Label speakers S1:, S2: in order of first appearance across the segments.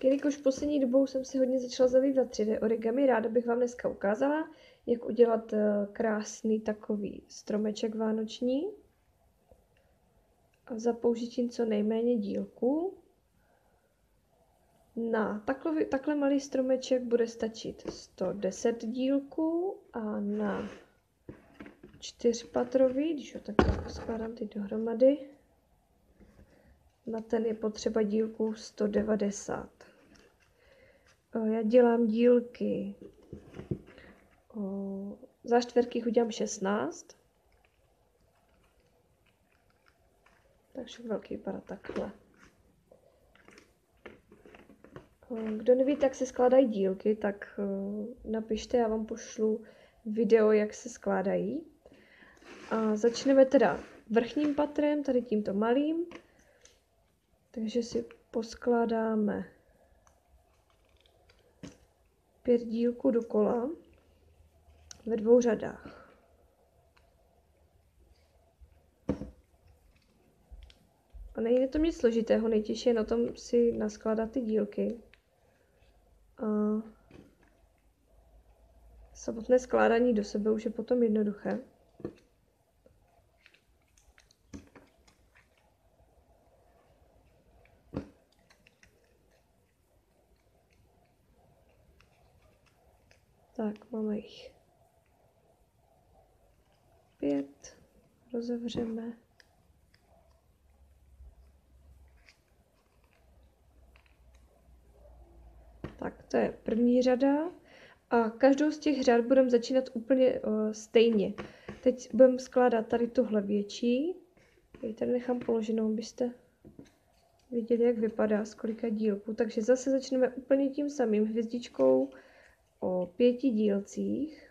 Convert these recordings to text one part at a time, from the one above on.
S1: Tak jelikož poslední dobou jsem si hodně začala zabývat 3D origami, ráda bych vám dneska ukázala, jak udělat krásný takový stromeček vánoční a za použitím co nejméně dílků. Na takhle malý stromeček bude stačit 110 dílků a na 4patrový, když ho takhle poskládám teď dohromady, na ten je potřeba dílků 190. Já dělám dílky, za čtverky udělám 16, takže velký vypadá takhle. Kdo nevíte, jak se skládají dílky, tak napište, já vám pošlu video, jak se skládají. A začneme teda vrchním patrem, tady tímto malým. Takže si poskládáme 5 dílků dokola ve 2 řadách. A není to nic složitého, nejtěžší je na tom si naskládat ty dílky. A samotné skládání do sebe už je potom jednoduché. Tak, máme jich 5, rozevřeme. Tak, to je první řada a každou z těch řad budeme začínat úplně stejně. Teď budeme skládat tady tuhle větší. Já tady nechám položenou, abyste viděli, jak vypadá, z kolika dílků. Takže zase začneme úplně tím samým hvězdičkou o 5 dílcích.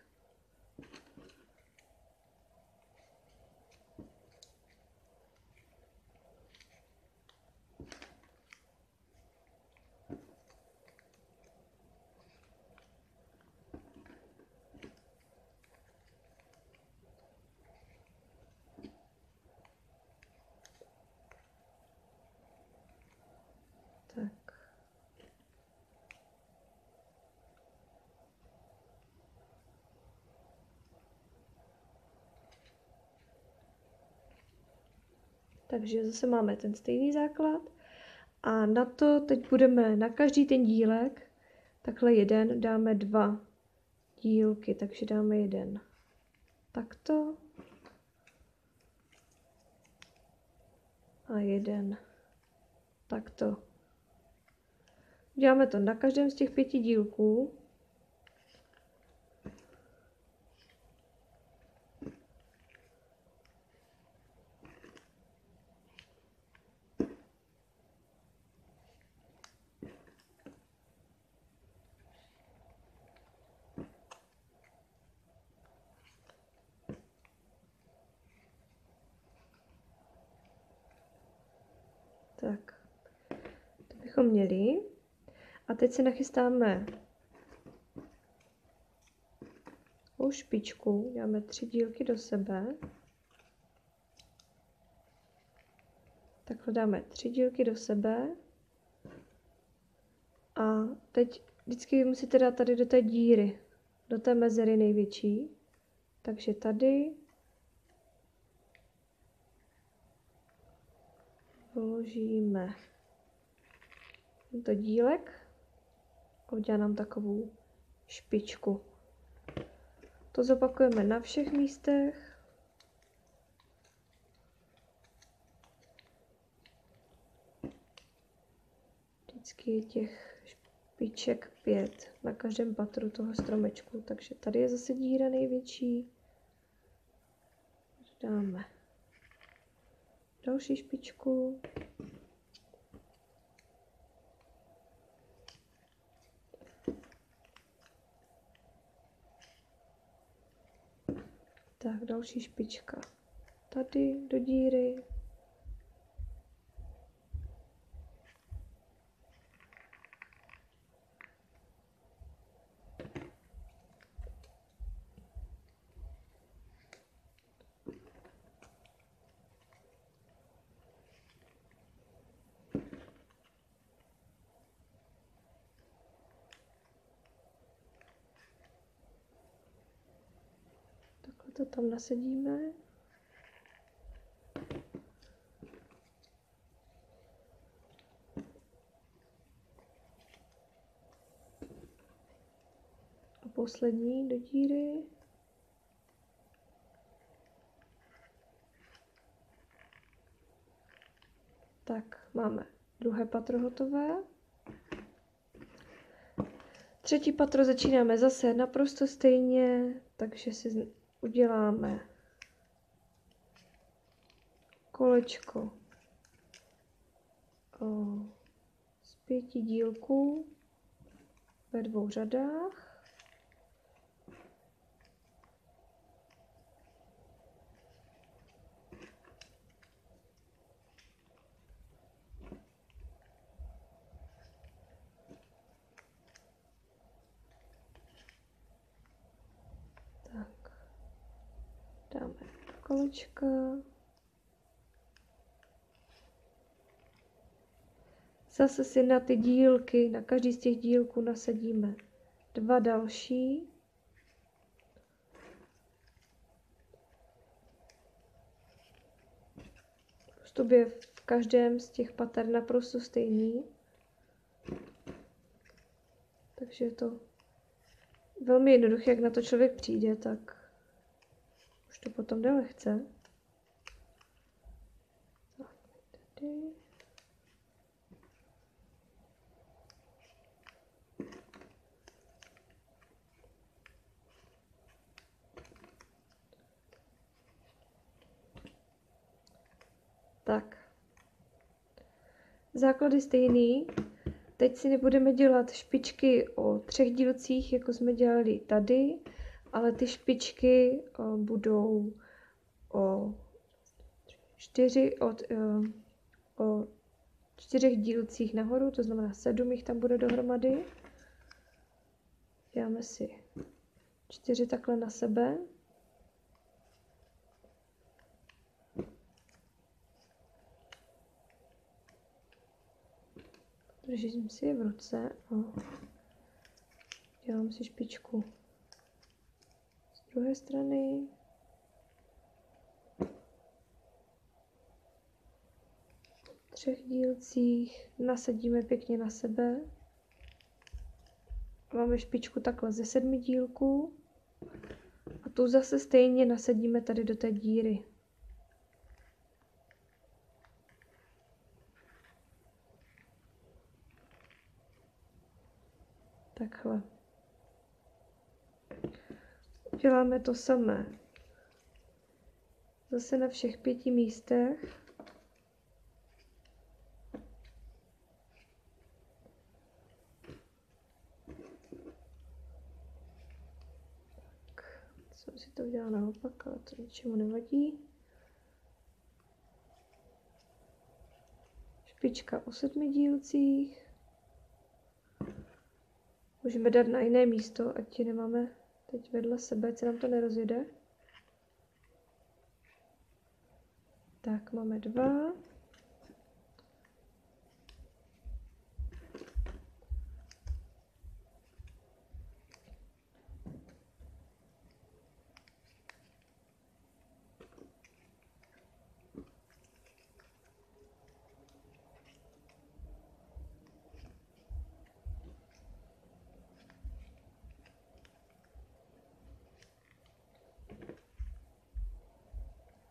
S1: Takže zase máme ten stejný základ a na to teď budeme na každý ten dílek, takhle jeden, dáme 2 dílky, takže dáme jeden takto a jeden takto. Děláme to na každém z těch 5 dílků. Tak, to bychom měli. A teď si nachystáme špičku, dáme 3 dílky do sebe. Takhle dáme 3 dílky do sebe. A teď vždycky musíte dát tady do té díry, do té mezery největší. Takže tady vložíme tento dílek a udělá nám takovou špičku. To zopakujeme na všech místech. Vždycky je těch špiček 5 na každém patru toho stromečku, takže tady je zase díra největší. Dáme další špičku. Tak, další špička tady do díry. A to tam nasadíme. A poslední do díry. Tak, máme druhé patro hotové. Třetí patro začínáme zase naprosto stejně, takže si uděláme kolečko z 5 dílků ve 2 řadách. Tak, dáme kolečka. Zase si na ty dílky, na každý z těch dílků nasadíme 2 další. Postup je v každém z těch pater naprosto stejný. Takže je to velmi jednoduché, jak na to člověk přijde, tak už to potom jde lehce. Tak, tady. Tak. Základy stejný. Teď si nebudeme dělat špičky o 3 dílcích, jako jsme dělali tady, ale ty špičky budou o 4 dílcích nahoru, to znamená 7 jich tam bude dohromady. Děláme si 4 takhle na sebe. Držím si je v ruce a dělám si špičku z druhé strany. V 3 dílcích nasadíme pěkně na sebe. Máme špičku takhle ze 7 dílků a tu zase stejně nasadíme tady do té díry. Takhle. Děláme to samé. Zase na všech 5 místech. Tak, jsem si to udělala naopak, ale to ničemu nevadí. Špička o 7 dílcích. Můžeme dát na jiné místo, ať ji nemáme teď vedle sebe, ať se nám to nerozjede. Tak, máme 2.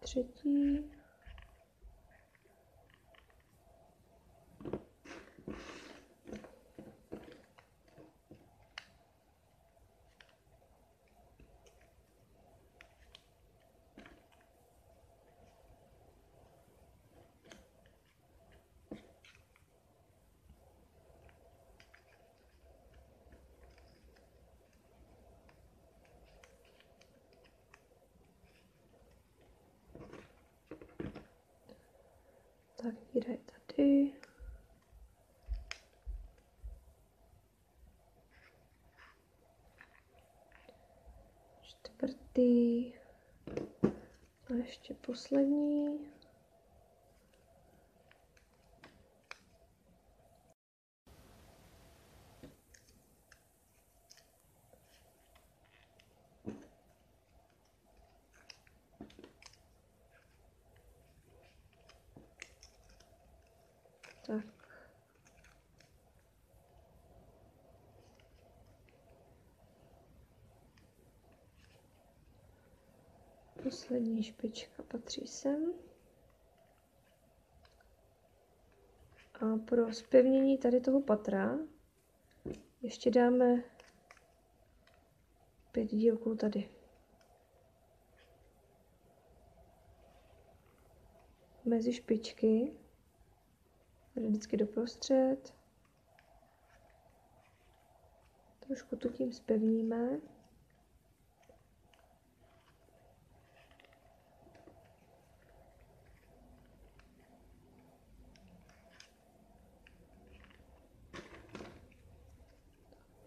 S1: Třetí. Tak, díra je tady. Čtvrtý. A ještě poslední. Tak. Poslední špička patří sem. A pro zpevnění tady toho patra ještě dáme 5 dílků tady. Mezi špičky. Tady vždycky doprostřed. Trošku to tím zpevníme.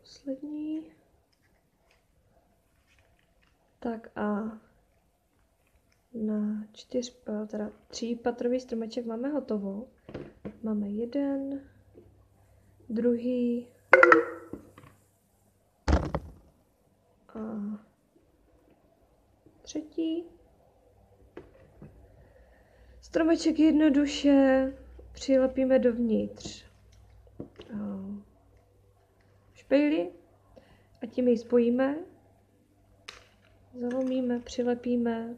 S1: Poslední. Tak a na 3patrový stromeček máme hotovo. Máme jeden, druhý a třetí. Stromeček jednoduše přilepíme dovnitř špejli a tím ji spojíme. Zalomíme, přilepíme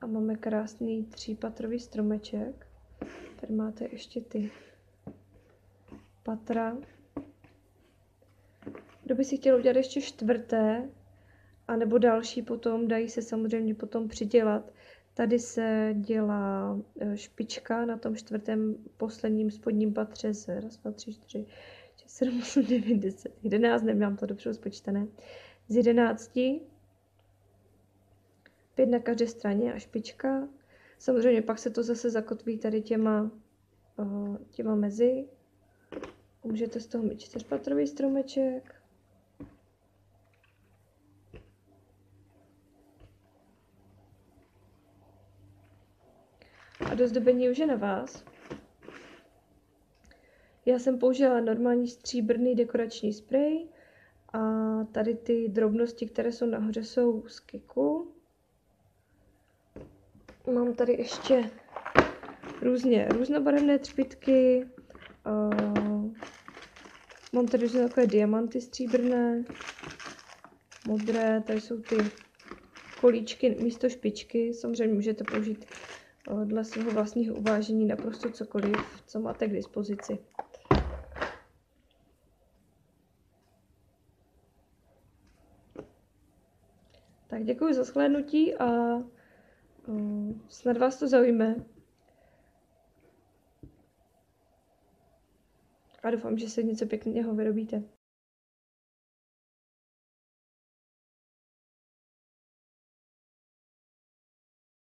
S1: a máme krásný 3patrový stromeček. Tady máte ještě ty patra. Kdo by si chtěl udělat ještě 4. anebo další potom, dají se samozřejmě potom přidělat. Tady se dělá špička na tom 4. posledním spodním patře z 1, 2, 3, 4, 6, 7, 8, 9, 10, 11, nemám to dobře rozpočtené, z 11. 5 na každé straně a špička. Samozřejmě pak se to zase zakotví tady těma mezi. Můžete z toho mít 4patrový stromeček. A do zdobení už je na vás. Já jsem použila normální stříbrný dekorační sprej a tady ty drobnosti, které jsou nahoře, jsou z Kiku. Mám tady ještě různobarevné třpytky. Mám tady různé takové diamanty stříbrné, modré, tady jsou ty kolíčky místo špičky. Samozřejmě můžete použít dle svého vlastního uvážení naprosto cokoliv, co máte k dispozici. Tak děkuji za shlédnutí a snad vás to zaujme. A doufám, že se něco pěkného vyrobíte.